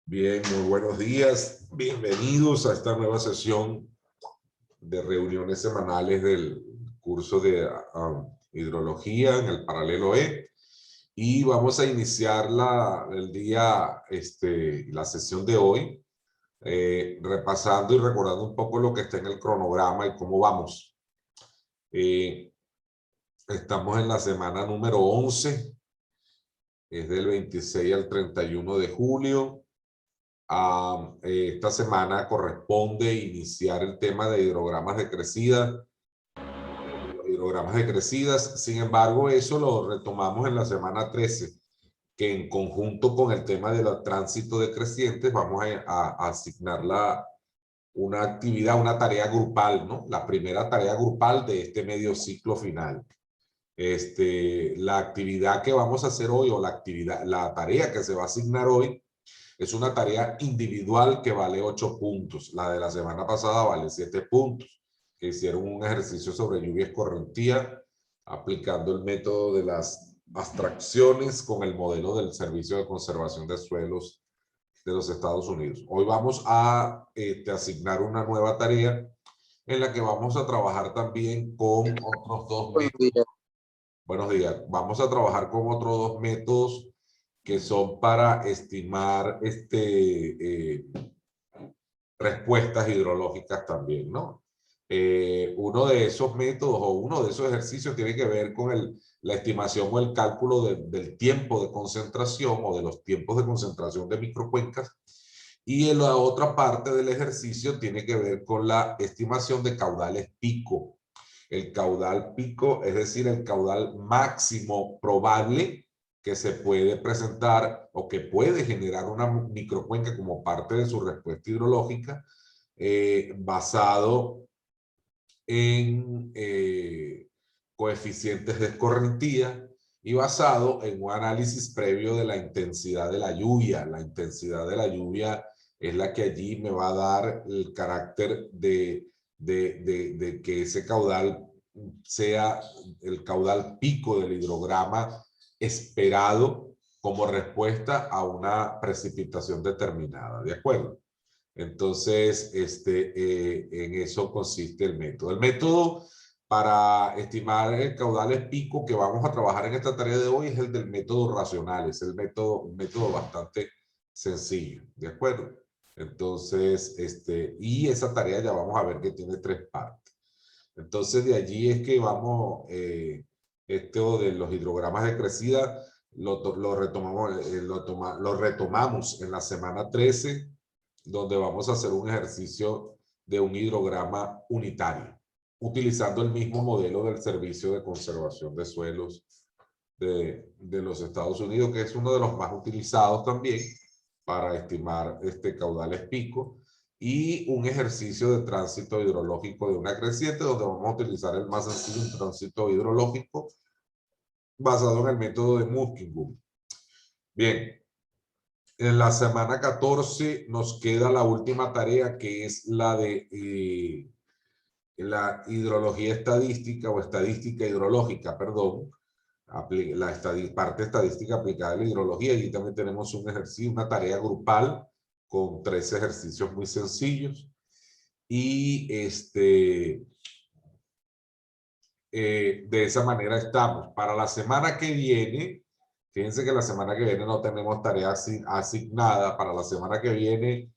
Bien, muy buenos días. Bienvenidos a esta nueva sesión de reuniones semanales del curso de hidrología en el paralelo E. Y vamos a iniciar la sesión de hoy, repasando y recordando un poco lo que está en el cronograma y cómo vamos. Estamos en la semana número 11, es del 26 al 31 de julio. Esta semana corresponde iniciar el tema de hidrogramas de crecida. Hidrogramas de crecidas, sin embargo, eso lo retomamos en la semana 13, que en conjunto con el tema del tránsito de crecientes vamos a asignar una actividad, una tarea grupal, ¿no? La primera tarea grupal de este medio ciclo final. La actividad que vamos a hacer hoy, o la tarea que se va a asignar hoy, es una tarea individual que vale 8 puntos. La de la semana pasada vale 7 puntos, que hicieron un ejercicio sobre lluvia escorrentía, aplicando el método de las abstracciones con el modelo del Servicio de Conservación de Suelos de los Estados Unidos. Hoy vamos a asignar una nueva tarea en la que vamos a trabajar también con otros dos Buenos métodos. días. Buenos días. Vamos a trabajar con otros dos métodos que son para estimar respuestas hidrológicas también, ¿no? Uno de esos métodos o uno de esos ejercicios tiene que ver con la estimación o el cálculo del tiempo de concentración o de los tiempos de concentración de microcuencas, y en la otra parte del ejercicio tiene que ver con la estimación de caudales pico. El caudal pico, es decir, el caudal máximo probable que se puede presentar o que puede generar una microcuenca como parte de su respuesta hidrológica, basado en coeficientes de escorrentía y basado en un análisis previo de la intensidad de la lluvia. La intensidad de la lluvia es la que allí me va a dar el carácter de que ese caudal sea el caudal pico del hidrograma esperado como respuesta a una precipitación determinada, ¿de acuerdo? Entonces, en eso consiste el método. El método para estimar caudales pico que vamos a trabajar en esta tarea de hoy es el del método racional, es un método bastante sencillo, ¿de acuerdo? Entonces, y esa tarea ya vamos a ver que tiene 3 partes. Entonces, de allí es que vamos, esto de los hidrogramas de crecida, lo retomamos en la semana 13, donde vamos a hacer un ejercicio de un hidrograma unitario, utilizando el mismo modelo del Servicio de Conservación de Suelos de los Estados Unidos, que es uno de los más utilizados también para estimar caudales pico, y un ejercicio de tránsito hidrológico de una creciente, donde vamos a utilizar el más sencillo, un tránsito hidrológico basado en el método de Muskingum. Bien, en la semana 14 nos queda la última tarea, que es la de la hidrología estadística o estadística hidrológica, perdón, parte estadística aplicada a la hidrología. Y también tenemos un ejercicio, una tarea grupal con 3 ejercicios muy sencillos. Y de esa manera estamos. Para la semana que viene, fíjense que la semana que viene no tenemos tarea asignada. Para la semana que viene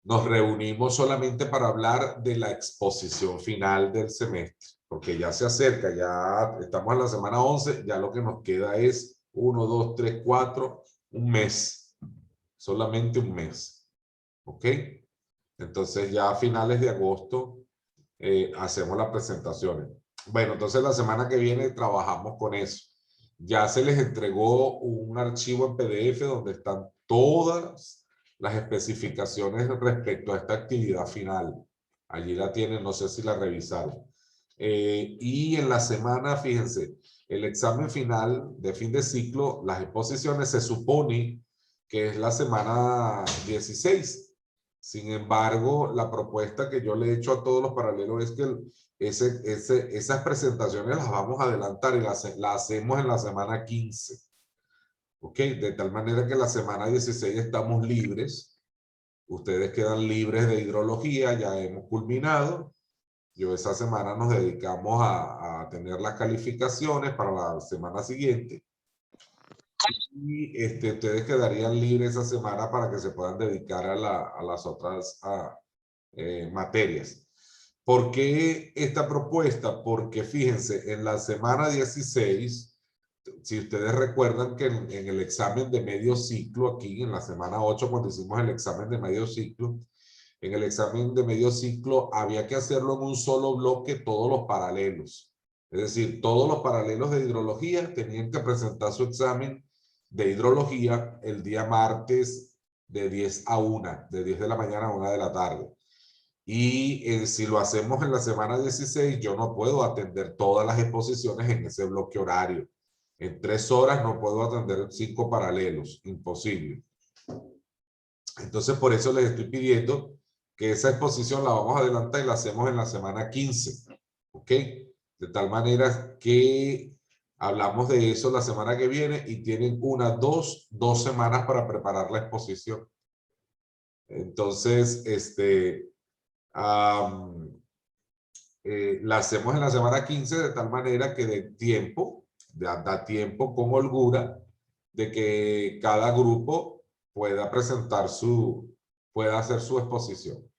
nos reunimos solamente para hablar de la exposición final del semestre, porque ya se acerca, ya estamos en la semana 11, ya lo que nos queda es 1, 2, 3, 4, un mes, solamente un mes, ¿ok? Entonces ya a finales de agosto hacemos las presentaciones. Bueno, entonces la semana que viene trabajamos con eso. Ya se les entregó un archivo en PDF donde están todas las especificaciones respecto a esta actividad final. Allí la tienen, no sé si la revisaron. Y en la semana, fíjense, el examen final de fin de ciclo, las exposiciones se supone que es la semana 16. Sin embargo, la propuesta que yo le he hecho a todos los paralelos es que esas presentaciones las vamos a adelantar y las hacemos en la semana 15. ¿Ok? De tal manera que la semana 16 estamos libres. Ustedes quedan libres de hidrología, ya hemos culminado. Yo esa semana nos dedicamos a tener las calificaciones para la semana siguiente. Y ustedes quedarían libres esa semana para que se puedan dedicar a las otras materias. ¿Por qué esta propuesta? Porque fíjense, en la semana 16, si ustedes recuerdan que en el examen de medio ciclo, aquí en la semana 8, cuando hicimos el examen de medio ciclo, en el examen de medio ciclo había que hacerlo en un solo bloque todos los paralelos. Es decir, todos los paralelos de hidrología tenían que presentar su examen de hidrología el día martes de 10 a 1, de 10 de la mañana a 1 de la tarde. Y si lo hacemos en la semana 16, yo no puedo atender todas las exposiciones en ese bloque horario. En 3 horas no puedo atender 5 paralelos, imposible. Entonces, por eso les estoy pidiendo que esa exposición la vamos a adelantar y la hacemos en la semana 15. ¿Ok? De tal manera que hablamos de eso la semana que viene y tienen dos semanas para preparar la exposición. Entonces, la hacemos en la semana 15 de tal manera que de tiempo, da tiempo con holgura de que cada grupo pueda pueda hacer su exposición.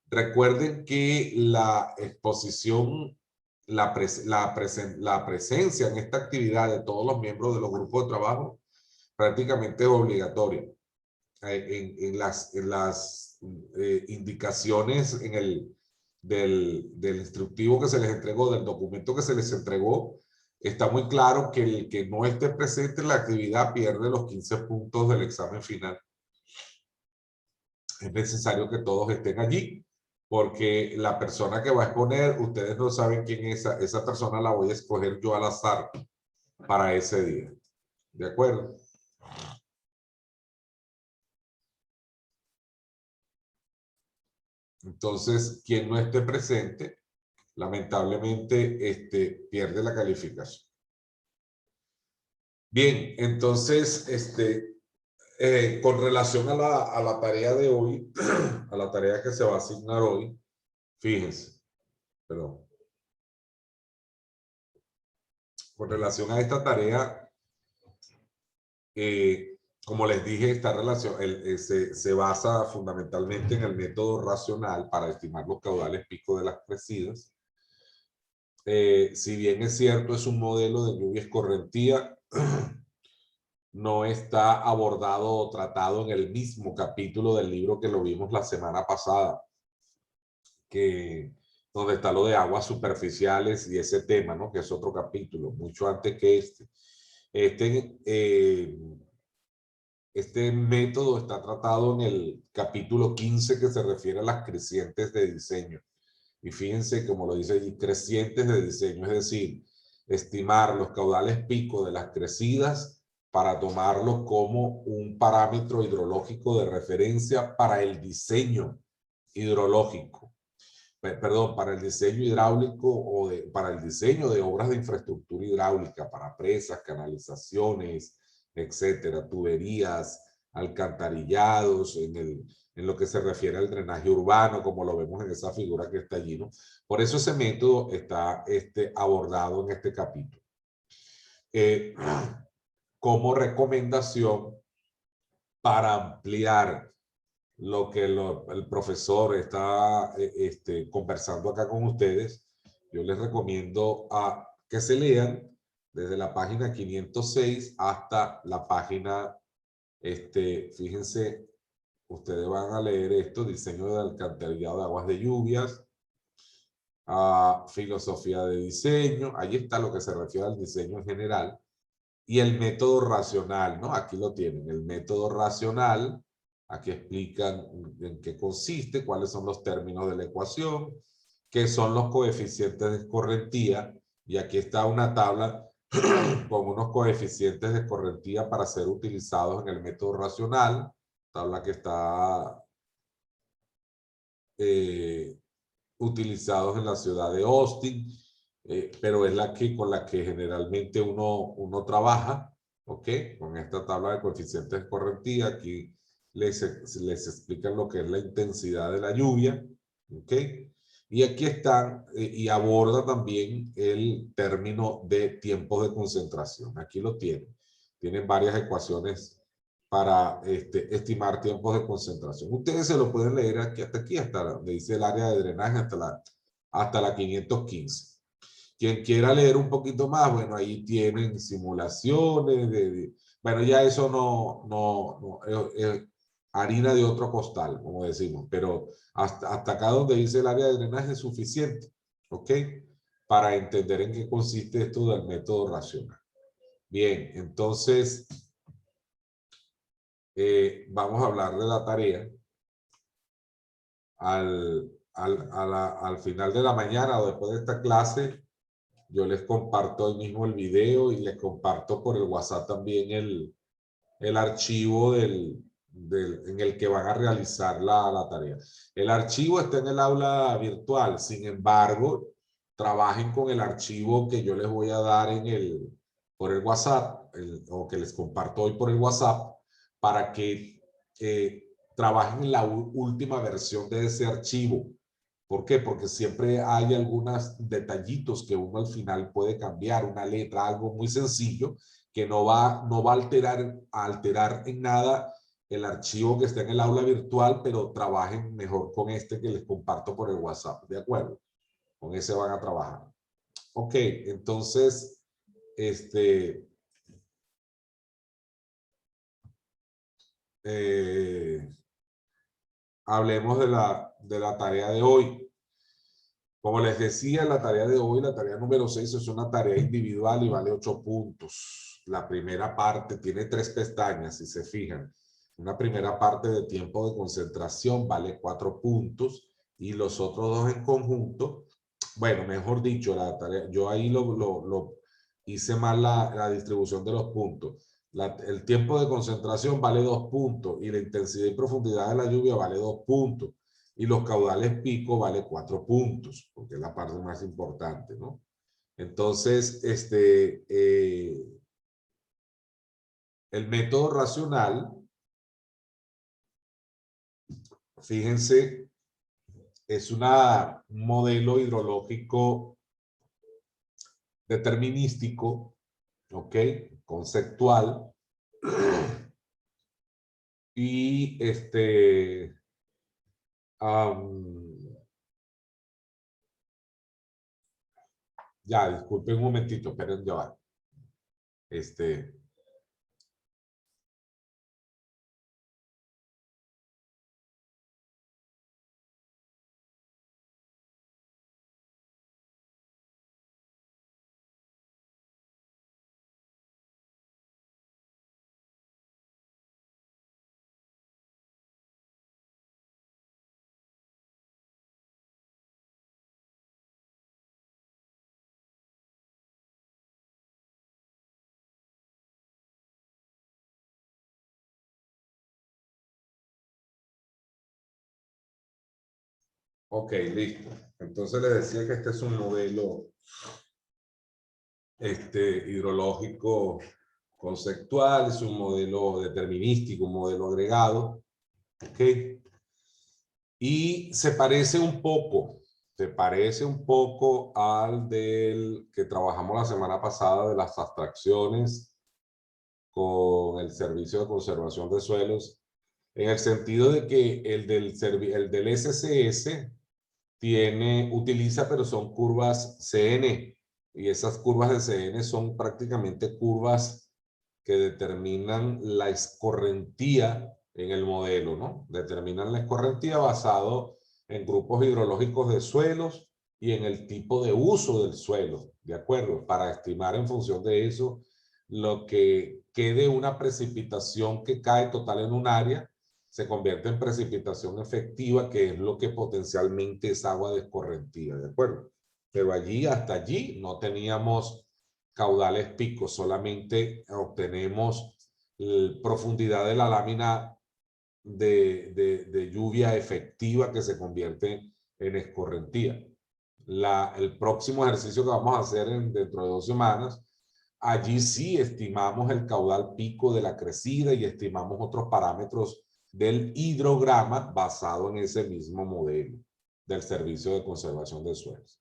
Recuerden que la exposición, la presencia en esta actividad de todos los miembros de los grupos de trabajo prácticamente es obligatoria. En las indicaciones del instructivo que se les entregó, del documento que se les entregó, está muy claro que el que no esté presente en la actividad pierde los 15 puntos del examen final. Es necesario que todos estén allí, porque la persona que va a exponer, ustedes no saben quién es esa persona, la voy a escoger yo al azar para ese día. ¿De acuerdo? Entonces, quien no esté presente, lamentablemente, pierde la calificación. Bien, entonces, con relación a la tarea de hoy, a la tarea que se va a asignar hoy, fíjense, perdón. Con relación a esta tarea, como les dije, esta relación se basa fundamentalmente en el método racional para estimar los caudales pico de las crecidas. Si bien es cierto, es un modelo de lluvia escorrentía, no está abordado o tratado en el mismo capítulo del libro que lo vimos la semana pasada, donde está lo de aguas superficiales y ese tema, ¿no? Que es otro capítulo, mucho antes que este. Este método está tratado en el capítulo 15 que se refiere a las crecientes de diseño. Y fíjense, como lo dice allí, crecientes de diseño, es decir, estimar los caudales pico de las crecidas para tomarlo como un parámetro hidrológico de referencia para el diseño hidrológico. Perdón, para el diseño hidráulico o para el diseño de obras de infraestructura hidráulica, para presas, canalizaciones, etcétera, tuberías, alcantarillados, en lo que se refiere al drenaje urbano, como lo vemos en esa figura que está allí, ¿no? Por eso ese método está abordado en este capítulo. Como recomendación para ampliar lo que el profesor está conversando acá con ustedes, yo les recomiendo que se lean desde la página 506 hasta la página, fíjense, ustedes van a leer esto, diseño de alcantarillado de aguas de lluvias, filosofía de diseño, ahí está lo que se refiere al diseño en general, y el método racional, ¿no? Aquí lo tienen, el método racional. Aquí explican en qué consiste, cuáles son los términos de la ecuación, qué son los coeficientes de escorrentía, y aquí está una tabla con unos coeficientes de escorrentía para ser utilizados en el método racional, tabla que está utilizados en la ciudad de Austin, pero es con la que generalmente uno trabaja. ¿ok? Con esta tabla de coeficientes de escorrentía, aquí les explican lo que es la intensidad de la lluvia, ¿ok? Y aquí están, y aborda también el término de tiempos de concentración. Aquí lo tienen. Tienen varias ecuaciones para estimar tiempos de concentración. Ustedes se lo pueden leer aquí, hasta donde dice el área de drenaje, hasta la 515. Quien quiera leer un poquito más, bueno, ahí tienen simulaciones bueno, ya eso es harina de otro costal, como decimos, pero hasta acá donde dice el área de drenaje es suficiente, ¿ok? Para entender en qué consiste esto del método racional. Bien, entonces vamos a hablar de la tarea. Al final de la mañana o después de esta clase, yo les comparto hoy mismo el video y les comparto por el WhatsApp también el archivo en el que van a realizar la tarea. El archivo está en el aula virtual, sin embargo, trabajen con el archivo que yo les voy a dar por el WhatsApp, o que les comparto hoy por el WhatsApp, para que trabajen en la última versión de ese archivo. ¿Por qué? Porque siempre hay algunos detallitos que uno al final puede cambiar, una letra, algo muy sencillo, que no va a alterar en nada el archivo que está en el aula virtual, pero trabajen mejor con este que les comparto por el WhatsApp, ¿de acuerdo? Con ese van a trabajar. Ok, entonces, hablemos de la tarea de hoy. Como les decía, la tarea de hoy, la tarea número 6, es una tarea individual y vale 8 puntos. La primera parte tiene 3 pestañas, si se fijan. Una primera parte de tiempo de concentración vale 4 puntos y los otros dos en conjunto, bueno, mejor dicho, la tarea, yo ahí hice mal la distribución de los puntos. El tiempo de concentración vale 2 puntos y la intensidad y profundidad de la lluvia vale 2 puntos. Y los caudales pico vale 4 puntos, porque es la parte más importante, ¿no? Entonces, el método racional, fíjense, es un modelo hidrológico determinístico, ¿ok? Conceptual. Y ya, disculpen un momentito, esperen, ya va. Ok, listo. Entonces les decía que este es un modelo hidrológico conceptual, es un modelo determinístico, un modelo agregado, ¿ok? Y se parece un poco al del que trabajamos la semana pasada de las abstracciones con el Servicio de Conservación de Suelos, en el sentido de que el del SCS utiliza, pero son curvas CN, y esas curvas de CN son prácticamente curvas que determinan la escorrentía en el modelo, ¿no? Determinan la escorrentía basado en grupos hidrológicos de suelos y en el tipo de uso del suelo, ¿de acuerdo? Para estimar en función de eso lo que quede una precipitación que cae total en un área, se convierte en precipitación efectiva, que es lo que potencialmente es agua de escorrentía, ¿de acuerdo? Pero hasta allí no teníamos caudales picos, solamente obtenemos profundidad de la lámina de lluvia efectiva que se convierte en escorrentía. El próximo ejercicio que vamos a hacer dentro de 2 semanas allí sí estimamos el caudal pico de la crecida y estimamos otros parámetros del hidrograma basado en ese mismo modelo del Servicio de Conservación de Suelos.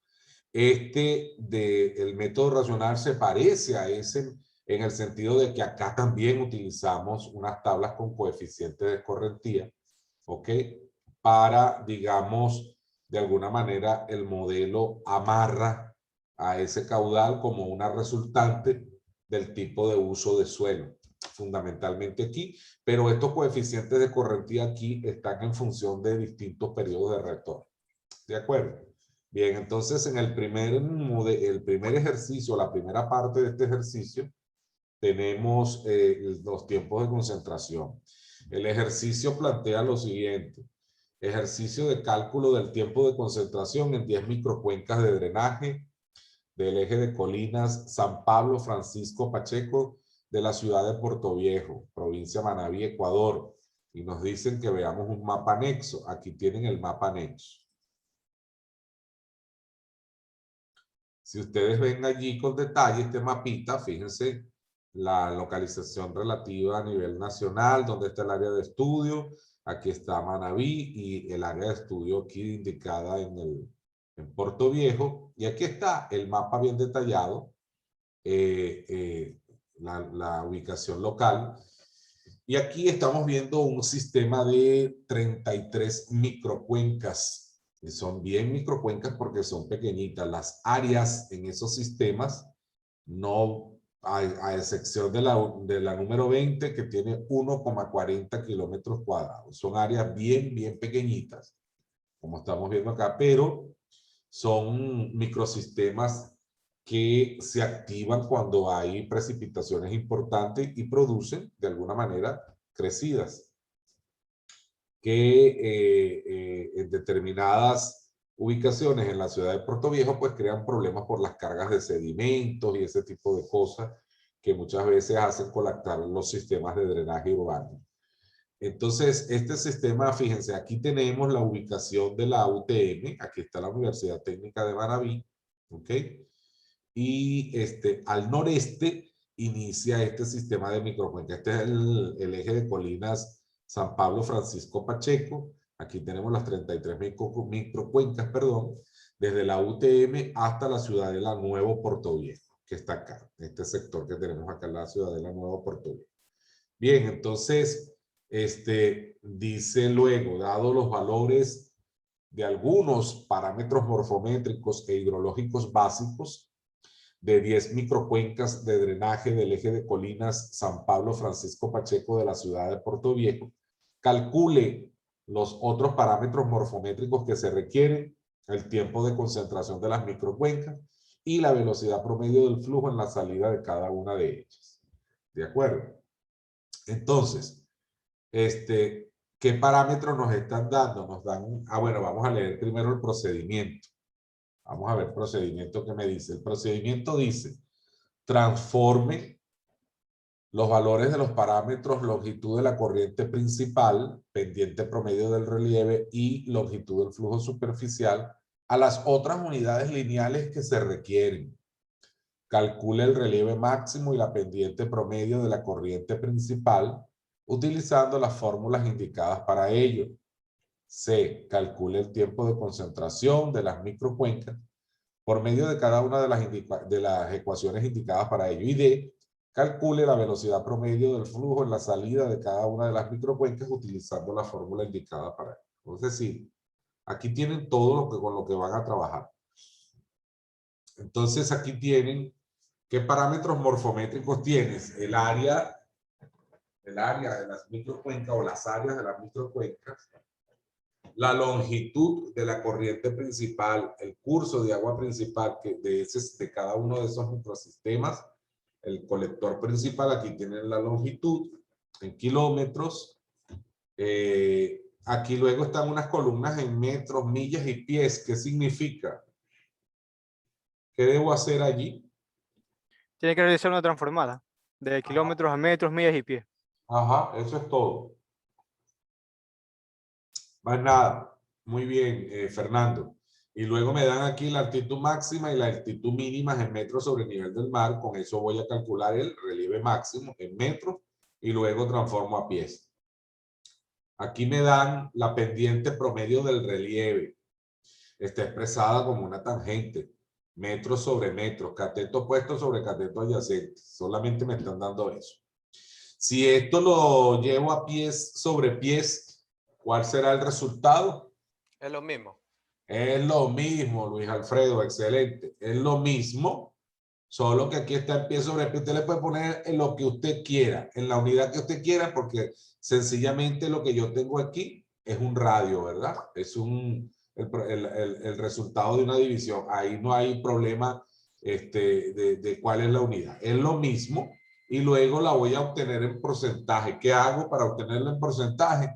El método racional se parece a ese en el sentido de que acá también utilizamos unas tablas con coeficientes de escorrentía, ¿ok? Para, digamos, de alguna manera el modelo amarra a ese caudal como una resultante del tipo de uso de suelo, fundamentalmente aquí, pero estos coeficientes de escorrentía aquí están en función de distintos periodos de retorno. ¿De acuerdo? Bien, entonces en el primer ejercicio, la primera parte de este ejercicio, tenemos los tiempos de concentración. El ejercicio plantea lo siguiente. Ejercicio de cálculo del tiempo de concentración en 10 microcuencas de drenaje del eje de colinas San Pablo Francisco Pacheco de la ciudad de Puerto Viejo, provincia de Manabí, Ecuador. Y nos dicen que veamos un mapa anexo. Aquí tienen el mapa anexo. Si ustedes ven allí con detalle este mapita, fíjense la localización relativa a nivel nacional, donde está el área de estudio, aquí está Manabí y el área de estudio aquí indicada en Puerto Viejo, y aquí está el mapa bien detallado, la ubicación local, y aquí estamos viendo un sistema de 33 microcuencas. Y son bien microcuencas porque son pequeñitas. Las áreas en esos sistemas, no, a excepción de la número 20, que tiene 1,40 kilómetros cuadrados. Son áreas bien pequeñitas, como estamos viendo acá, pero son microsistemas que se activan cuando hay precipitaciones importantes y producen, de alguna manera, crecidas que en determinadas ubicaciones en la ciudad de Puerto Viejo pues crean problemas por las cargas de sedimentos y ese tipo de cosas que muchas veces hacen colapsar los sistemas de drenaje urbano. Entonces, este sistema, fíjense, aquí tenemos la ubicación de la UTM, aquí está la Universidad Técnica de Manabí, ¿ok? Y al noreste inicia este sistema de microcuenca. Este es el eje de colinas San Pablo Francisco Pacheco. Aquí tenemos las 33 microcuencas, perdón, desde la UTM hasta la Ciudadela Nuevo Puerto Viejo, que está acá, este sector que tenemos acá en la Ciudadela Nuevo Puerto Viejo. Bien, entonces, dice luego, dado los valores de algunos parámetros morfométricos e hidrológicos básicos, de 10 microcuencas de drenaje del eje de colinas San Pablo Francisco Pacheco de la ciudad de Puerto Viejo, calcule los otros parámetros morfométricos que se requieren, el tiempo de concentración de las microcuencas y la velocidad promedio del flujo en la salida de cada una de ellas. ¿De acuerdo? Entonces, ¿qué parámetros nos están dando? Nos dan, bueno, vamos a leer primero el procedimiento. Vamos a ver el procedimiento que me dice. El procedimiento dice, transforme los valores de los parámetros longitud de la corriente principal, pendiente promedio del relieve y longitud del flujo superficial a las otras unidades lineales que se requieren. Calcule el relieve máximo y la pendiente promedio de la corriente principal utilizando las fórmulas indicadas para ello. C. Calcule el tiempo de concentración de las microcuencas por medio de cada una de las ecuaciones indicadas para ello. Y D. Calcule la velocidad promedio del flujo en la salida de cada una de las microcuencas utilizando la fórmula indicada para ello. Es decir, aquí tienen todo con lo que van a trabajar. Entonces aquí tienen qué parámetros morfométricos tienes. El área de las microcuencas o las áreas de las microcuencas, la longitud de la corriente principal, el curso de agua principal de cada uno de esos microsistemas, el colector principal, aquí tienen la longitud en kilómetros, aquí luego están unas columnas en metros, millas y pies. ¿Qué significa? ¿Qué debo hacer allí? Tiene que realizar una transformada de kilómetros a metros, millas y pies. Ajá, eso es todo. Más nada. Muy bien, Fernando. Y luego me dan aquí la altitud máxima y la altitud mínima en metros sobre el nivel del mar. Con eso voy a calcular el relieve máximo en metros y luego transformo a pies. Aquí me dan la pendiente promedio del relieve. Está expresada como una tangente. Metros sobre metros, cateto opuesto sobre cateto adyacente. Solamente me están dando eso. Si esto lo llevo a pies sobre pies, ¿cuál será el resultado? Es lo mismo. Es lo mismo, Luis Alfredo, excelente. Es lo mismo, solo que aquí está el pie sobre pie. Usted le puede poner en lo que usted quiera, en la unidad que usted quiera, porque sencillamente lo que yo tengo aquí es un radio, ¿verdad? Es el resultado de una división. Ahí no hay problema de cuál es la unidad. Es lo mismo y luego la voy a obtener en porcentaje. ¿Qué hago para obtenerla en porcentaje?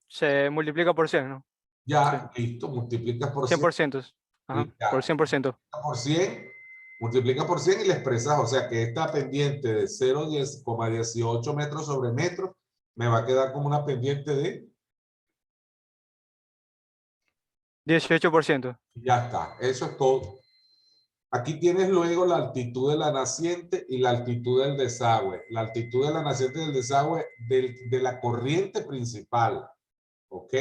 Se multiplica por 100, ¿no? Ya, Sí. listo, multiplicas por 100. 100%. Ajá, por 100%. Por 100, multiplica por 100 y le expresas, o sea que esta pendiente de 0,18 metros sobre metros me va a quedar como una pendiente de, 18%. ya está, eso es todo. Aquí tienes luego la altitud de la naciente y la altitud del desagüe. La altitud de la naciente y del desagüe de la corriente principal, ¿ok?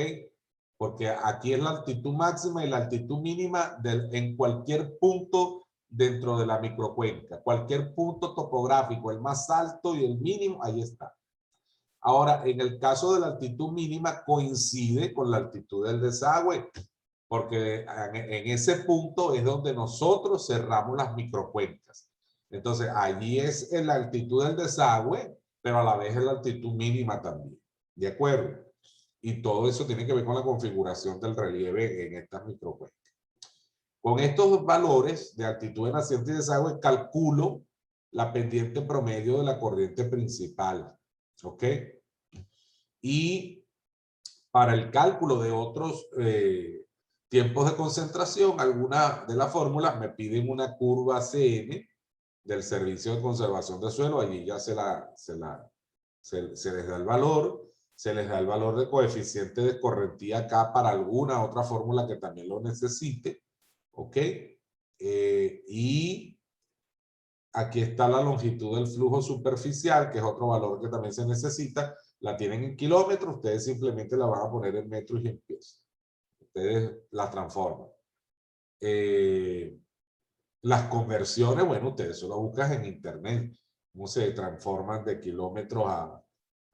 Porque aquí es la altitud máxima y la altitud mínima en cualquier punto dentro de la microcuenca. Cualquier punto topográfico, el más alto y el mínimo, ahí está. Ahora, en el caso de la altitud mínima, coincide con la altitud del desagüe, porque en ese punto es donde nosotros cerramos las microcuencas. Entonces, allí es la altitud del desagüe, pero a la vez es la altitud mínima también. ¿De acuerdo? Y todo eso tiene que ver con la configuración del relieve en estas microcuencas. Con estos valores de altitud de naciente y desagüe, calculo la pendiente promedio de la corriente principal. ¿Ok? Y para el cálculo de otros tiempos de concentración, algunas de las fórmulas me piden una curva CN del Servicio de Conservación de Suelo. Allí ya se les da el valor. Se les da el valor de coeficiente de escorrentía acá para alguna otra fórmula que también lo necesite. ¿Ok? Y aquí está la longitud del flujo superficial, que es otro valor que también se necesita. La tienen en kilómetros, ustedes simplemente la van a poner en metros y en pies. Ustedes la transforman. Las conversiones, bueno, ustedes solo buscan en internet cómo se transforman de kilómetros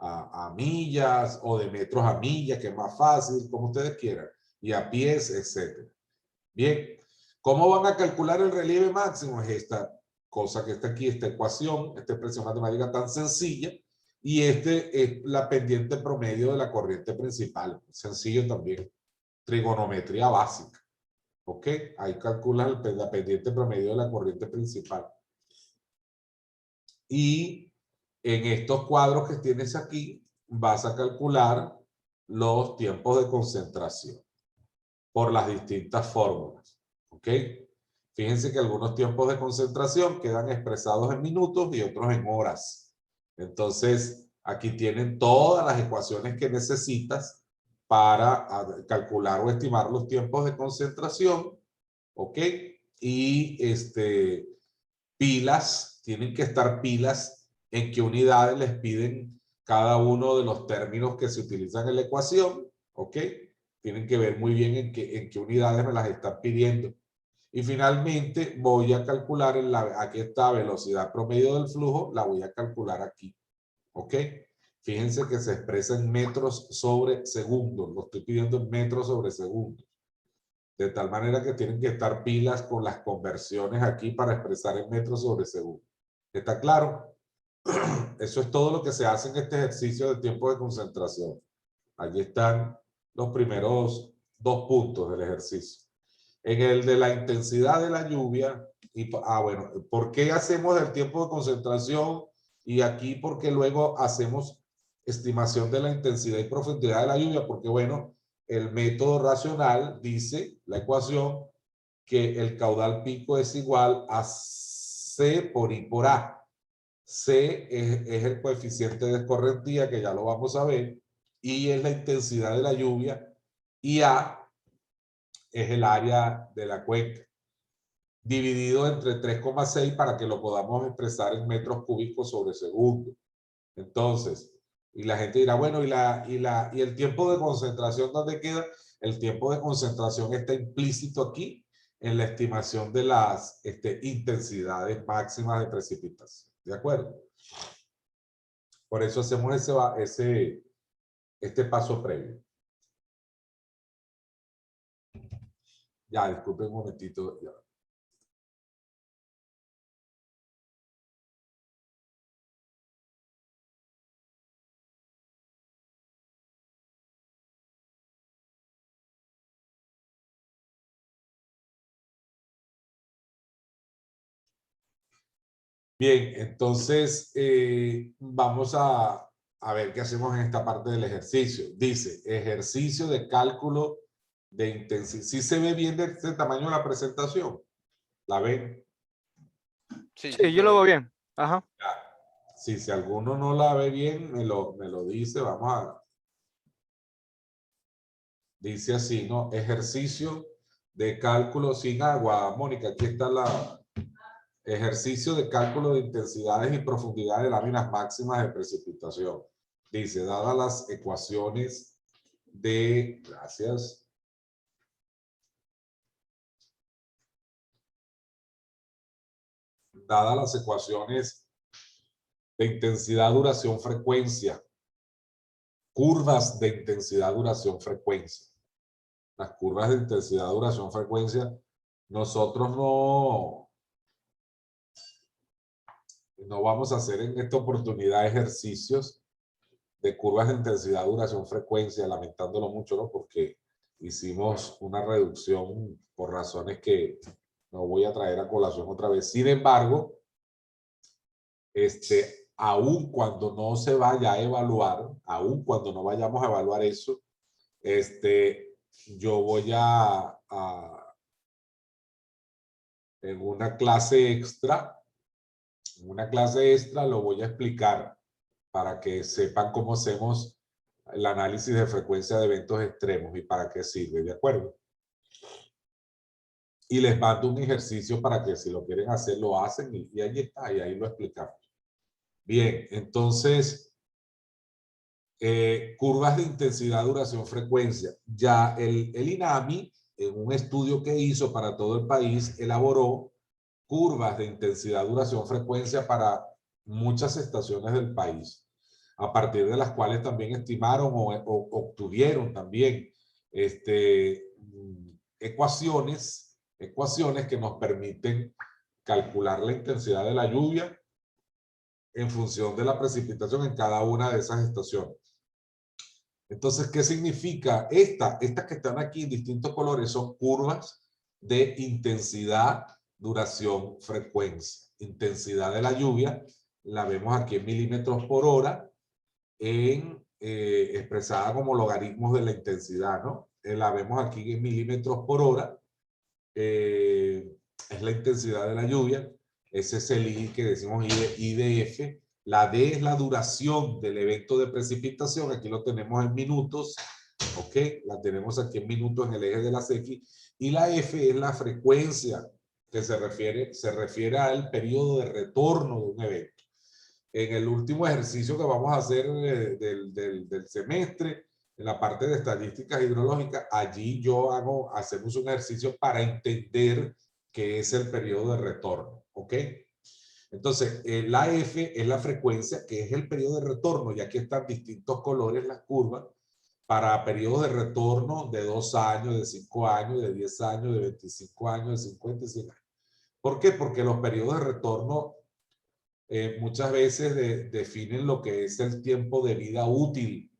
a millas o de metros a millas, que es más fácil, como ustedes quieran, y a pies, etc. Bien, ¿cómo van a calcular el relieve máximo? Es esta cosa que está aquí, esta ecuación, esta expresión matemática tan sencilla, y este es la pendiente promedio de la corriente principal. Sencillo también. Trigonometría básica. ¿Ok? Ahí calculas la pendiente promedio de la corriente principal. Y en estos cuadros que tienes aquí, vas a calcular los tiempos de concentración por las distintas fórmulas. ¿Ok? Fíjense que algunos tiempos de concentración quedan expresados en minutos y otros en horas. Entonces, aquí tienen todas las ecuaciones que necesitas para calcular o estimar los tiempos de concentración. ¿Ok? Y pilas, tienen que estar pilas en qué unidades les piden cada uno de los términos que se utilizan en la ecuación. ¿Ok? Tienen que ver muy bien en qué unidades me las están pidiendo. Y finalmente voy a calcular, aquí está velocidad promedio del flujo, la voy a calcular aquí. ¿Ok? Fíjense que se expresa en metros sobre segundos. Lo estoy pidiendo en metros sobre segundos. De tal manera que tienen que estar pilas con las conversiones aquí para expresar en metros sobre segundo. ¿Está claro? Eso es todo lo que se hace en este ejercicio de tiempo de concentración. Allí están los primeros 2 puntos del ejercicio. En el de la intensidad de la lluvia, bueno, ¿por qué hacemos el tiempo de concentración? Y aquí, porque luego hacemos estimación de la intensidad y profundidad de la lluvia, porque bueno, el método racional dice, la ecuación, que el caudal pico es igual a C por I por A. C es el coeficiente de escorrentía, que ya lo vamos a ver, I es la intensidad de la lluvia, y A es el área de la cuenca, dividido entre 3,6 para que lo podamos expresar en metros cúbicos sobre segundo. Entonces, y la gente dirá, bueno, ¿y el tiempo de concentración dónde queda? El tiempo de concentración está implícito aquí en la estimación de las intensidades máximas de precipitación. ¿De acuerdo? Por eso hacemos este paso previo. Ya, disculpen un momentito. Ya. Bien, entonces vamos a ver qué hacemos en esta parte del ejercicio. Dice, ejercicio de cálculo de intensidad. ¿Sí se ve bien de este tamaño la presentación? ¿La ven? Sí, yo lo veo bien. Ajá. Sí, si alguno no la ve bien, me lo dice. Vamos a... Dice así, ¿no? Ejercicio de cálculo sin agua. Mónica, aquí está la... Ejercicio de cálculo de intensidades y profundidad de láminas máximas de precipitación. Dice, dadas las ecuaciones de... Gracias. Dadas las ecuaciones de intensidad, duración, frecuencia. Curvas de intensidad, duración, frecuencia. Las curvas de intensidad, duración, frecuencia. Nosotros no vamos a hacer en esta oportunidad ejercicios de curvas de intensidad, duración, frecuencia, lamentándolo mucho, ¿no? Porque hicimos una reducción por razones que no voy a traer a colación otra vez. Sin embargo, aun cuando no se vaya a evaluar, aun cuando no vayamos a evaluar eso, yo voy en una clase extra lo voy a explicar para que sepan cómo hacemos el análisis de frecuencia de eventos extremos y para qué sirve, ¿de acuerdo? Y les mando un ejercicio para que si lo quieren hacer, lo hacen y ahí está, y ahí lo explicamos. Bien, entonces, curvas de intensidad, duración, frecuencia. Ya el INAMI, en un estudio que hizo para todo el país, elaboró curvas de intensidad, duración, frecuencia para muchas estaciones del país, a partir de las cuales también estimaron o obtuvieron también ecuaciones que nos permiten calcular la intensidad de la lluvia en función de la precipitación en cada una de esas estaciones. Entonces, ¿qué significa? Estas que están aquí en distintos colores son curvas de intensidad, duración, frecuencia. Intensidad de la lluvia la vemos aquí en milímetros por hora, expresada como logaritmos de la intensidad, ¿no? La vemos aquí en milímetros por hora, es la intensidad de la lluvia. Ese es el I que decimos IDF. La D es la duración del evento de precipitación. Aquí lo tenemos en minutos. ¿Ok? La tenemos aquí en minutos en el eje de las X. Y la F es la frecuencia que se refiere al periodo de retorno de un evento. En el último ejercicio que vamos a hacer del semestre, en la parte de estadísticas hidrológicas, allí hacemos un ejercicio para entender qué es el periodo de retorno. ¿Ok? Entonces, la F es la frecuencia, que es el periodo de retorno, y aquí están distintos colores las curvas, para periodos de retorno de 2 años, de 5 años, de 10 años, de 25 años, de 50 y 100 años. ¿Por qué? Porque los periodos de retorno muchas veces definen lo que es el tiempo de vida útil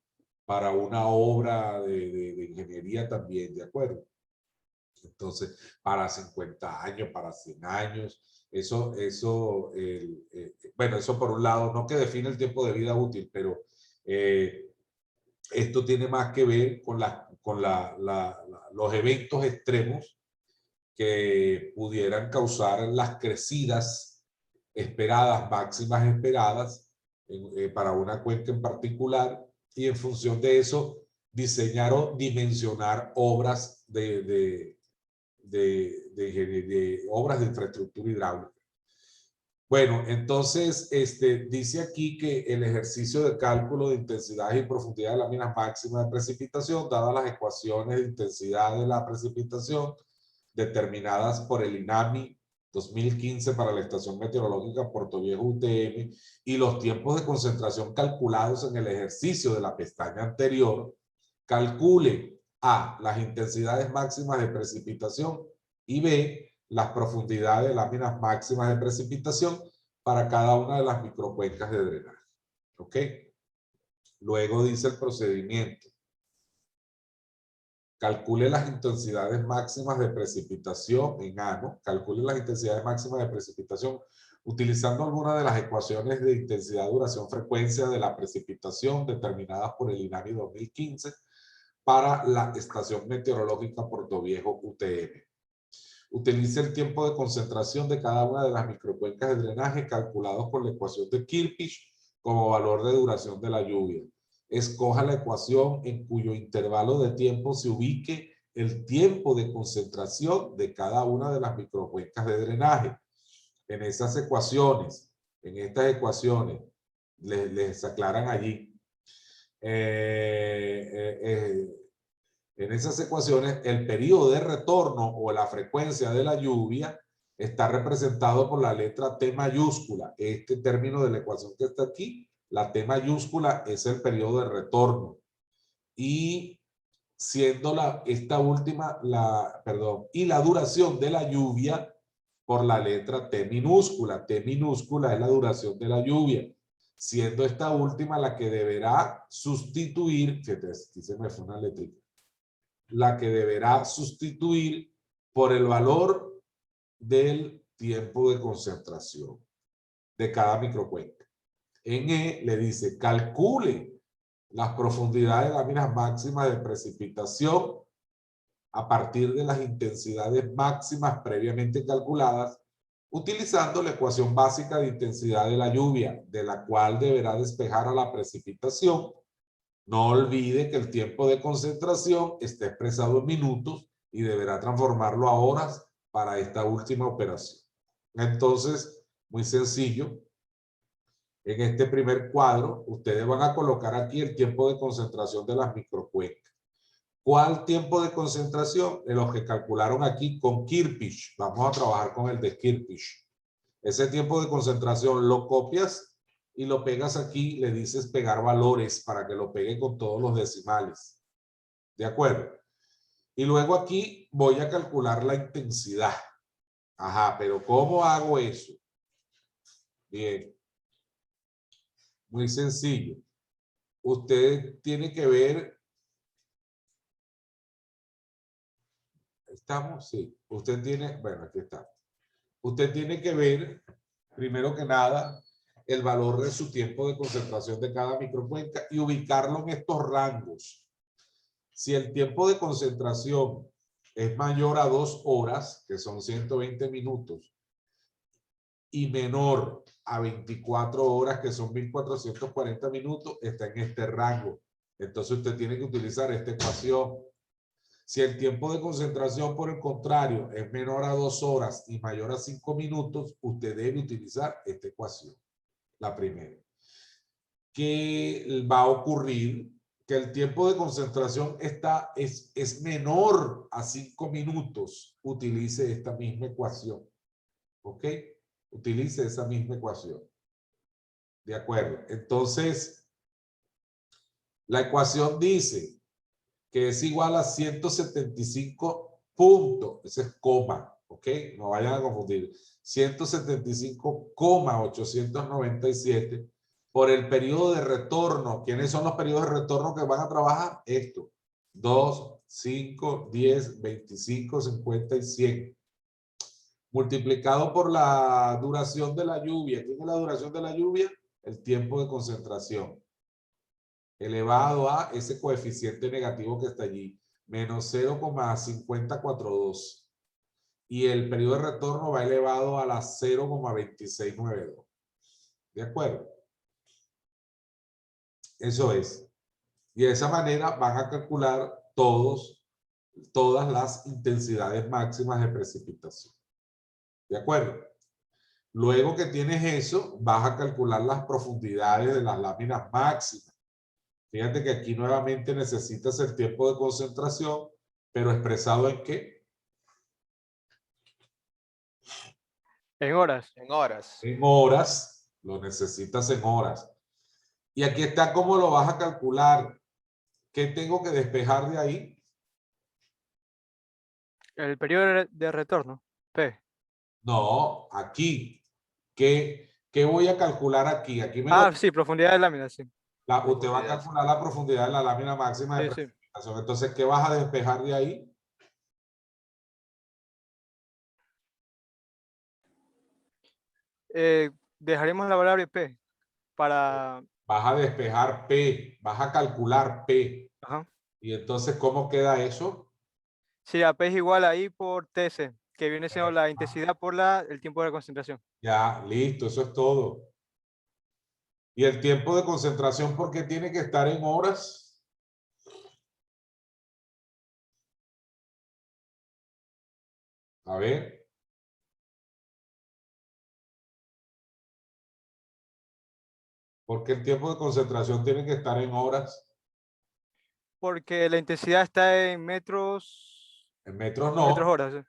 para una obra de ingeniería también, ¿de acuerdo? Entonces, para 50 años, para 100 años, bueno, eso por un lado, no que define el tiempo de vida útil, pero esto tiene más que ver con los eventos extremos que pudieran causar las crecidas esperadas, máximas esperadas, para una cuenca en particular, y en función de eso diseñar o dimensionar obras de de obras de infraestructura hidráulica. Bueno, entonces dice aquí que el ejercicio de cálculo de intensidad y profundidad de las minas máximas de precipitación, dadas las ecuaciones de intensidad de la precipitación determinadas por el INAMI 2015 para la estación meteorológica Puerto Viejo UTM y los tiempos de concentración calculados en el ejercicio de la pestaña anterior, calcule A, las intensidades máximas de precipitación y B, las profundidades de las minas máximas de precipitación para cada una de las microcuencas de drenaje. ¿Ok? Luego dice el procedimiento. Calcule las intensidades máximas de precipitación en ano. Calcule las intensidades máximas de precipitación utilizando alguna de las ecuaciones de intensidad, duración, frecuencia de la precipitación determinadas por el INAMI 2015 para la estación meteorológica Puerto Viejo UTM. Utilice el tiempo de concentración de cada una de las microcuencas de drenaje calculados con la ecuación de Kirchhoff como valor de duración de la lluvia. Escoja la ecuación en cuyo intervalo de tiempo se ubique el tiempo de concentración de cada una de las microcuencas de drenaje. En esas ecuaciones, en estas ecuaciones, les aclaran allí. En esas ecuaciones, el periodo de retorno o la frecuencia de la lluvia está representado por la letra T mayúscula. Este término de la ecuación que está aquí, la T mayúscula es el periodo de retorno. Y siendo esta última, y la duración de la lluvia por la letra T minúscula. T minúscula es la duración de la lluvia, siendo esta última la que deberá sustituir, fíjate, aquí se me fue una letrita, la que deberá sustituir por el valor del tiempo de concentración de cada microcuenca. En E le dice, calcule las profundidades de las minas máximas de precipitación a partir de las intensidades máximas previamente calculadas, utilizando la ecuación básica de intensidad de la lluvia, de la cual deberá despejar a la precipitación. No olvide que el tiempo de concentración está expresado en minutos y deberá transformarlo a horas para esta última operación. Entonces, muy sencillo. En este primer cuadro, ustedes van a colocar aquí el tiempo de concentración de las microcuencas. ¿Cuál tiempo de concentración? De los que calcularon aquí con Kirchhoff. Vamos a trabajar con el de Kirchhoff. Ese tiempo de concentración lo copias y lo pegas aquí, le dices pegar valores para que lo pegue con todos los decimales. ¿De acuerdo? Y luego aquí voy a calcular la intensidad. Ajá, pero ¿cómo hago eso? Bien. Muy sencillo. Usted tiene que ver. ¿Estamos? Sí. Usted tiene, bueno, aquí está. Usted tiene que ver, primero que nada, el valor de su tiempo de concentración de cada microcuenca y ubicarlo en estos rangos. Si el tiempo de concentración es mayor a 2 horas, que son 120 minutos, y menor a 24 horas, que son 1440 minutos, está en este rango. Entonces usted tiene que utilizar esta ecuación. Si el tiempo de concentración, por el contrario, es menor a 2 horas y mayor a 5 minutos, usted debe utilizar esta ecuación, la primera. ¿Qué va a ocurrir? Que el tiempo de concentración es menor a 5 minutos. Utilice esta misma ecuación. ¿Ok? Utilice esa misma ecuación. ¿De acuerdo? Entonces, la ecuación dice que es igual a 175 puntos, ese es coma, ¿ok? No vayan a confundir, 175,897 por el periodo de retorno. ¿Quiénes son los periodos de retorno que van a trabajar? Esto, 2, 5, 10, 25, 50 y 100. Multiplicado por la duración de la lluvia. ¿Quién es la duración de la lluvia? El tiempo de concentración. Elevado a ese coeficiente negativo que está allí, menos 0,5042. Y el periodo de retorno va elevado a la 0,2692. ¿De acuerdo? Eso es. Y de esa manera van a calcular todos todas las intensidades máximas de precipitación. ¿De acuerdo? Luego que tienes eso, vas a calcular las profundidades de las láminas máximas. Fíjate que aquí nuevamente necesitas el tiempo de concentración, pero expresado ¿en qué? En horas. En horas. En horas. Lo necesitas en horas. Y aquí está cómo lo vas a calcular. ¿Qué tengo que despejar de ahí? El periodo de retorno. P. No, aquí. ¿Qué voy a calcular aquí? Aquí me Ah, sí, profundidad de lámina, sí. usted va a calcular la profundidad de la lámina máxima de Sí, sí. precipitación. Entonces, ¿qué vas a despejar de ahí? Dejaremos la variable P para... Vas a despejar P, vas a calcular P. Ajá. Y entonces, ¿cómo queda eso? Sí, a P es igual a I por TC, que viene siendo la intensidad por el tiempo de concentración. Ya, listo, eso es todo. ¿Y el tiempo de concentración por qué tiene que estar en horas? A ver. ¿Por qué el tiempo de concentración tiene que estar en horas? Porque la intensidad está en metros... En metros no. Metros horas. Sí.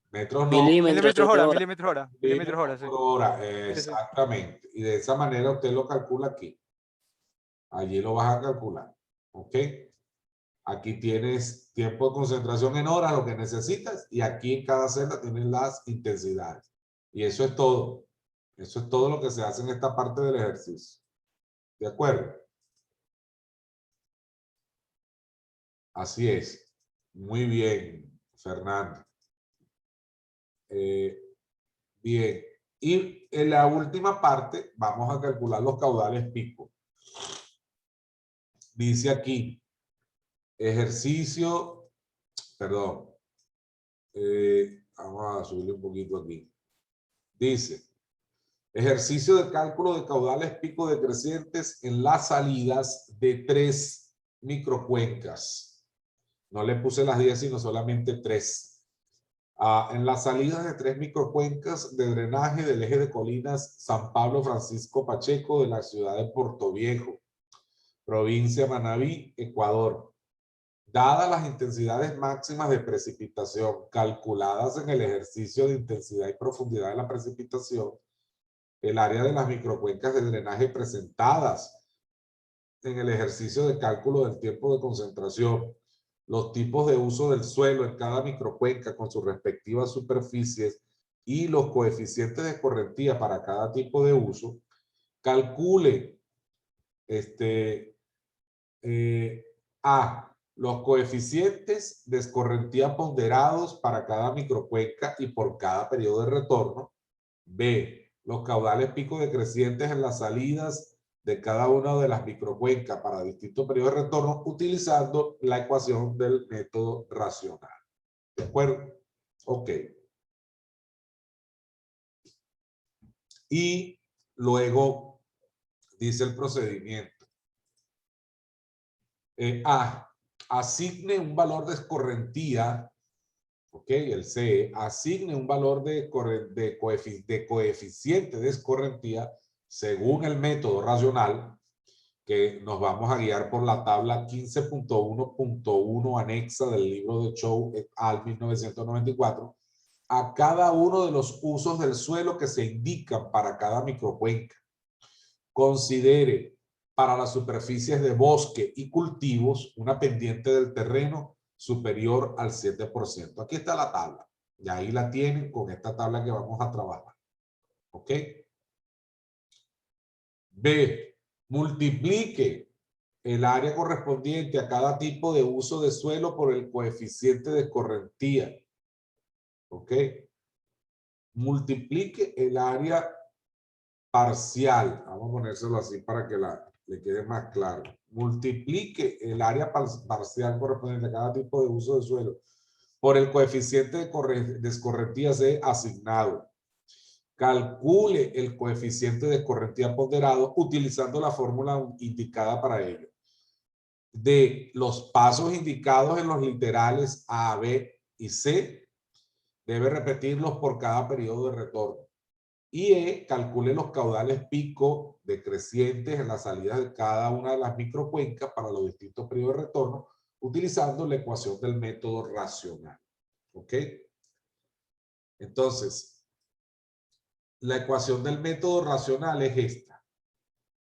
Metros no. Milímetros hora, hora. milímetros hora. Milímetros hora, sí. Por hora, Sí, sí. exactamente. Y de esa manera usted lo calcula aquí. Allí lo vas a calcular. ¿Ok? Aquí tienes tiempo de concentración en horas, lo que necesitas, y aquí en cada celda tienes las intensidades. Y eso es todo. Eso es todo lo que se hace en esta parte del ejercicio. ¿De acuerdo? Así es. Muy bien, Fernando. Bien. Y en la última parte vamos a calcular los caudales pico. Dice aquí, ejercicio, perdón, vamos a subirle un poquito aquí. Dice, ejercicio de cálculo de caudales pico decrecientes en las salidas de 3 microcuencas. No le puse las 10, sino solamente 3. En las salidas de 3 microcuencas de drenaje del eje de colinas San Pablo Francisco Pacheco de la ciudad de Portoviejo, provincia de Manabí, Ecuador. Dadas las intensidades máximas de precipitación calculadas en el ejercicio de intensidad y profundidad de la precipitación, el área de las microcuencas de drenaje presentadas en el ejercicio de cálculo del tiempo de concentración, los tipos de uso del suelo en cada microcuenca con sus respectivas superficies y los coeficientes de escorrentía para cada tipo de uso, calcule A, los coeficientes de escorrentía ponderados para cada microcuenca y por cada periodo de retorno. B, los caudales pico decrecientes en las salidas de cada una de las microcuencas para distintos periodos de retorno utilizando la ecuación del método racional. ¿De acuerdo? Ok. Y luego dice el procedimiento. A, asigne un valor de escorrentía, ok, el C, asigne un valor de coeficiente de escorrentía según el método racional, que nos vamos a guiar por la tabla 15.1.1 anexa del libro de Chow et al. 1994, a cada uno de los usos del suelo que se indican para cada microcuenca. Considere para las superficies de bosque y cultivos una pendiente del terreno superior al 7%. Aquí está la tabla. Y ahí la tienen con esta tabla que vamos a trabajar. ¿Ok? B. Multiplique el área correspondiente a cada tipo de uso de suelo por el coeficiente de escorrentía. ¿Ok? Multiplique el área parcial. Vamos a ponérselo así para que le quede más claro. Multiplique el área parcial correspondiente a cada tipo de uso de suelo por el coeficiente de escorrentía C asignado. Calcule el coeficiente de escorrentía ponderado utilizando la fórmula indicada para ello. de los pasos indicados en los literales A, B y C, debe repetirlos por cada periodo de retorno. Y E, calcule los caudales pico decrecientes en la salida de cada una de las microcuencas para los distintos periodos de retorno, utilizando la ecuación del método racional. ¿Ok? Entonces, la ecuación del método racional es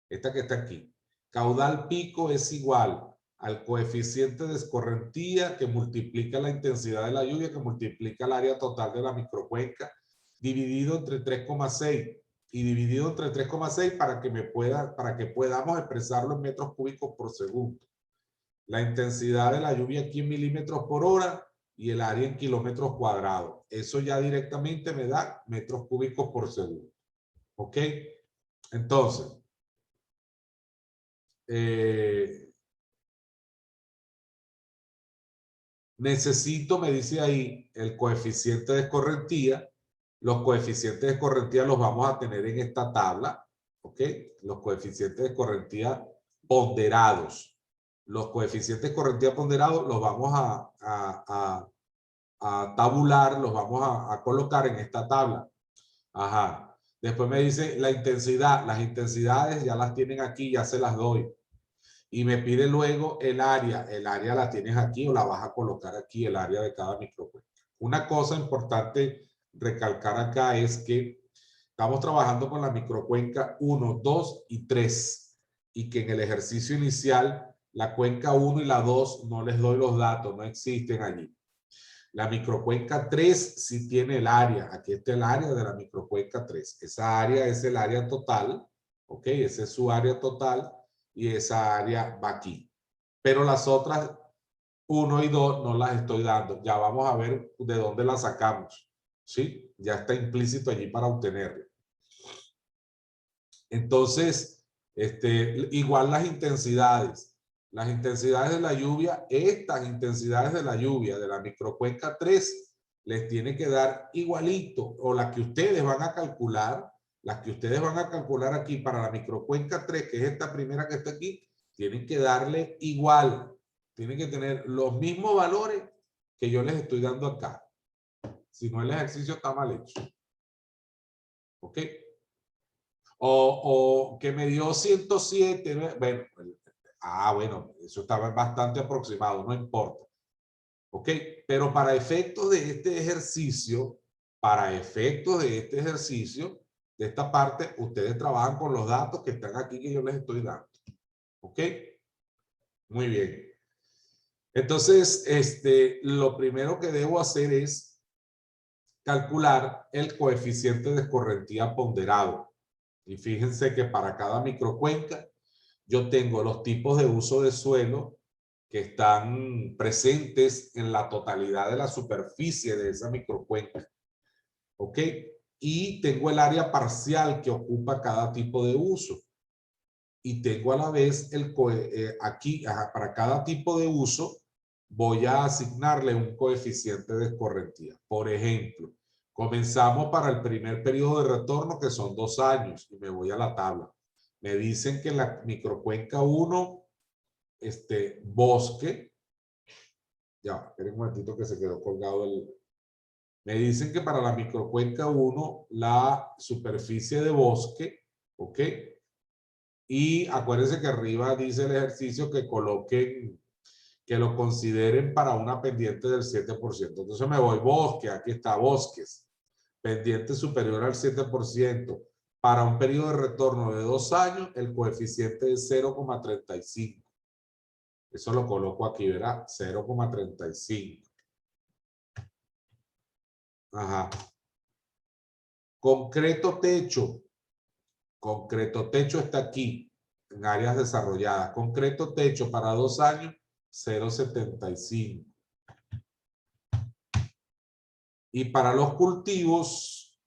esta que está aquí. Caudal pico es igual al coeficiente de escorrentía que multiplica la intensidad de la lluvia, que multiplica el área total de la microcuenca, dividido entre 3,6 y dividido entre 3,6 para que podamos expresarlo en metros cúbicos por segundo. La intensidad de la lluvia aquí en milímetros por hora y el área en kilómetros cuadrados. Eso ya directamente me da metros cúbicos por segundo. ¿Ok? Entonces, necesito, me dice ahí, el coeficiente de escorrentía. Los coeficientes de escorrentía los vamos a tener en esta tabla. ¿Ok? Los coeficientes de escorrentía ponderados. Los coeficientes de escorrentía ponderados los vamos a tabular, los vamos a colocar en esta tabla. Ajá. Después me dice la intensidad. Las intensidades ya las tienen aquí, ya se las doy. Y me pide luego el área. El área la tienes aquí o la vas a colocar aquí, el área de cada microcuenca. Una cosa importante recalcar acá es que estamos trabajando con la microcuenca 1, 2 y 3. Y que en el ejercicio inicial, la cuenca 1 y la 2 no les doy los datos, no existen allí. La microcuenca 3 sí tiene el área. Aquí está el área de la microcuenca 3. Esa área es el área total. ¿Ok? Ese es su área total. Y esa área va aquí. Pero las otras 1 y 2 no las estoy dando. Ya vamos a ver de dónde las sacamos. ¿Sí? Ya está implícito allí para obtenerlo. Entonces, igual las intensidades. Las intensidades de la lluvia, estas intensidades de la lluvia de la microcuenca 3, les tiene que dar igualito, o las que ustedes van a calcular, aquí para la microcuenca 3, que es esta primera que está aquí, tienen que darle igual, tienen que tener los mismos valores que yo les estoy dando acá. Si no, el ejercicio está mal hecho. ¿Ok? O que me dio 107, bueno, bueno, eso estaba bastante aproximado, no importa. ¿Ok? Pero para efectos de este ejercicio, de esta parte, ustedes trabajan con los datos que están aquí que yo les estoy dando. ¿Ok? Muy bien. Entonces, lo primero que debo hacer es calcular el coeficiente de escorrentía ponderado. Y fíjense que para cada microcuenca yo tengo los tipos de uso de suelo que están presentes en la totalidad de la superficie de esa microcuenca. ¿Ok? Y tengo el área parcial que ocupa cada tipo de uso. Y tengo a la vez aquí, para cada tipo de uso, voy a asignarle un coeficiente de escorrentía. Por ejemplo, comenzamos para el primer periodo de retorno, que son 2 años, y me voy a la tabla. Me dicen que la microcuenca 1, bosque, ya, esperen un momentito que se quedó colgado el... Me dicen que para la microcuenca 1, la superficie de bosque, ¿ok? Y acuérdense que arriba dice el ejercicio que coloquen, que lo consideren para una pendiente del 7%. Entonces me voy bosque, aquí está bosques, pendiente superior al 7%. Para un periodo de retorno de 2 años, el coeficiente es 0,35. Eso lo coloco aquí, ¿verdad? 0,35. Ajá. Concreto techo. Concreto techo está aquí, en áreas desarrolladas. Concreto techo para 2 años, 0,75. Y para los cultivos,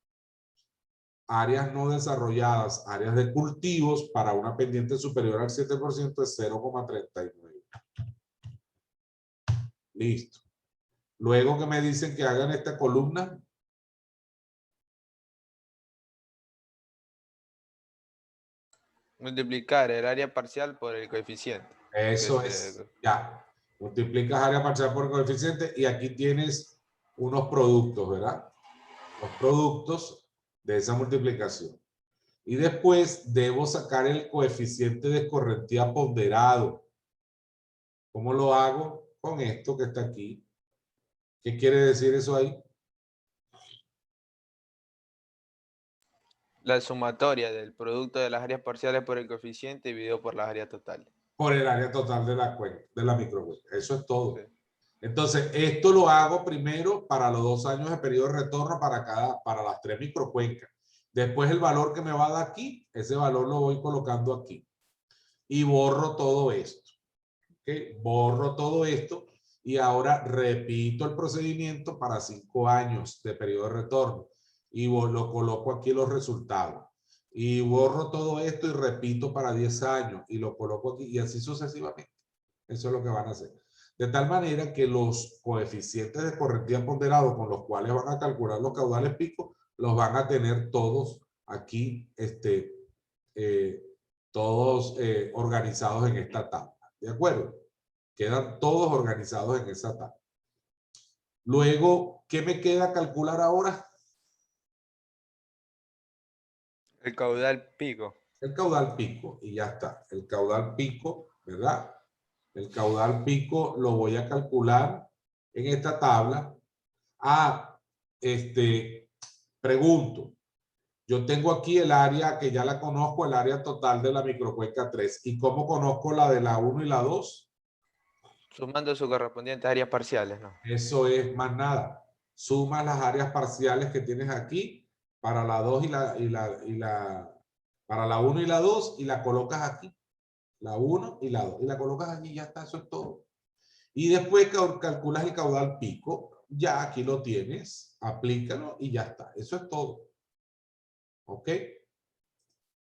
áreas no desarrolladas, áreas de cultivos, para una pendiente superior al 7% es 0,39. Listo. Luego que me dicen que hagan esta columna, Multiplicar el área parcial por el coeficiente. Eso es, ya. Multiplicas área parcial por coeficiente y aquí tienes unos productos, ¿verdad? Los productos de esa multiplicación. Y después debo sacar el coeficiente de escorrentía ponderado. ¿Cómo lo hago? Con esto que está aquí. ¿Qué quiere decir eso ahí? La sumatoria del producto de las áreas parciales por el coeficiente dividido por las áreas totales. Por el área total de la cuenca, de la microcuenca. Eso es todo. Sí. Entonces, esto lo hago primero para los 2 años de periodo de retorno para las 3 microcuencas. Después el valor que me va a dar aquí, ese valor lo voy colocando aquí. Y borro todo esto. ¿Okay? Borro todo esto y ahora repito el procedimiento para 5 años de periodo de retorno. Y lo coloco aquí los resultados. Y borro todo esto y repito para 10 años y lo coloco aquí y así sucesivamente. Eso es lo que van a hacer. De tal manera que los coeficientes de escorrentía ponderado con los cuales van a calcular los caudales pico, los van a tener todos aquí, todos organizados en esta tabla. ¿De acuerdo? Quedan todos organizados en esa tabla. Luego, ¿qué me queda calcular ahora? El caudal pico. El caudal pico, y ya está. El caudal pico, ¿verdad? El caudal pico lo voy a calcular en esta tabla. Pregunto. Yo tengo aquí el área que ya la conozco, el área total de la microcuenca 3. ¿Y cómo conozco la de la 1 y la 2? Sumando sus correspondientes áreas parciales, ¿no? Eso es más nada. Sumas las áreas parciales que tienes aquí para la 2 para la 1 y la 2 y la colocas aquí. La 1 y la 2. Y la colocas allí y ya está, eso es todo. Y después calculas el caudal pico. Ya aquí lo tienes, aplícalo y ya está. Eso es todo. ¿Ok?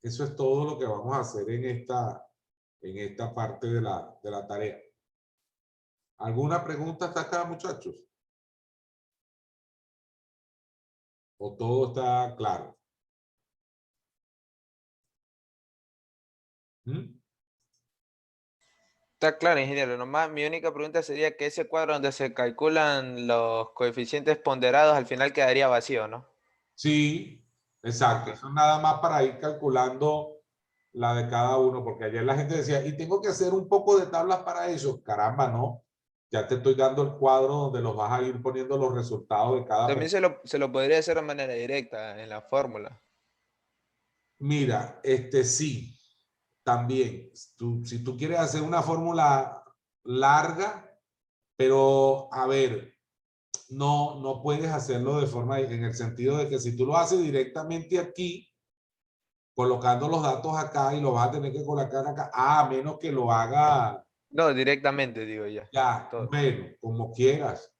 Eso es todo lo que vamos a hacer en esta parte de la tarea. ¿Alguna pregunta hasta acá, muchachos? ¿O todo está claro? ¿Mm? Está claro, ingeniero. Nomás mi única pregunta sería que ese cuadro donde se calculan los coeficientes ponderados al final quedaría vacío, ¿no? Sí, exacto. Ok. Eso es nada más para ir calculando la de cada uno, porque ayer la gente decía, y tengo que hacer un poco de tablas para eso. Caramba, no. Ya te estoy dando el cuadro donde los vas a ir poniendo los resultados de cada También se lo podría hacer de manera directa en la fórmula. Mira, sí, también. Si tú quieres hacer una fórmula larga, pero a ver, no puedes hacerlo de forma, en el sentido de que si tú lo haces directamente aquí, colocando los datos acá y lo vas a tener que colocar acá, a menos que lo haga No, directamente, digo ya. ya, Todo. bueno, como quieras.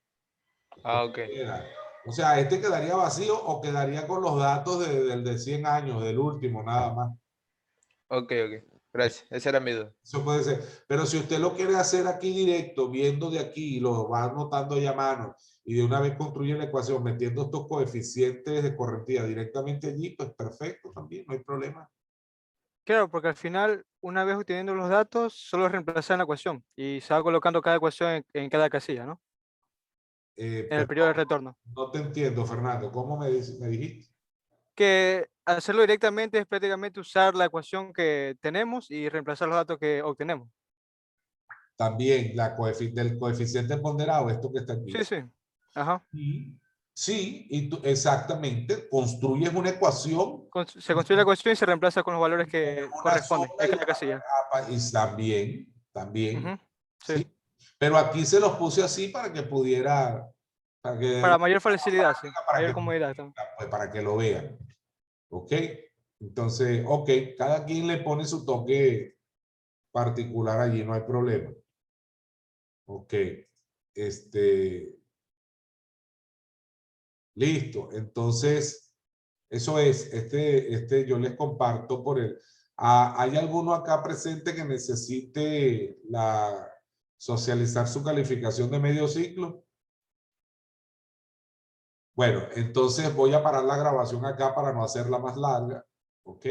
Ah, Como ok. quieras. O sea, este quedaría vacío o quedaría con los datos del de 100 años, del último, nada más. Ok, ok. Gracias. Esa era mi duda. Eso puede ser. Pero si usted lo quiere hacer aquí directo, viendo de aquí, lo va anotando ya a mano y de una vez construye la ecuación metiendo estos coeficientes de correntía directamente allí, pues perfecto también, no hay problema. Claro, porque al final, una vez obteniendo los datos, solo es reemplazar la ecuación y se va colocando cada ecuación en cada casilla, ¿no? En el periodo de Perdón, retorno. no te entiendo, Fernando. ¿Cómo me dijiste? Que hacerlo directamente es prácticamente usar la ecuación que tenemos y reemplazar los datos que obtenemos. También del coeficiente ponderado, esto que está aquí. Sí, sí. Ajá. Sí, y tú exactamente construyes una ecuación Se construye la ecuación y se reemplaza con los valores que una corresponden sola en y cada casilla. también, Ujú, sí. sí. Pero aquí se los puse así para que pudiera, para que, Para mayor facilidad, sí. para Mayor que, comodidad también. pues, para que lo vean. ¿Ok? Entonces, ok, cada quien le pone su toque particular allí, no hay problema. Ok, listo. Entonces, eso es, yo les comparto por el. ¿Hay alguno acá presente que necesite socializar su calificación de medio ciclo? Bueno, entonces voy a parar la grabación acá para no hacerla más larga. ¿Ok?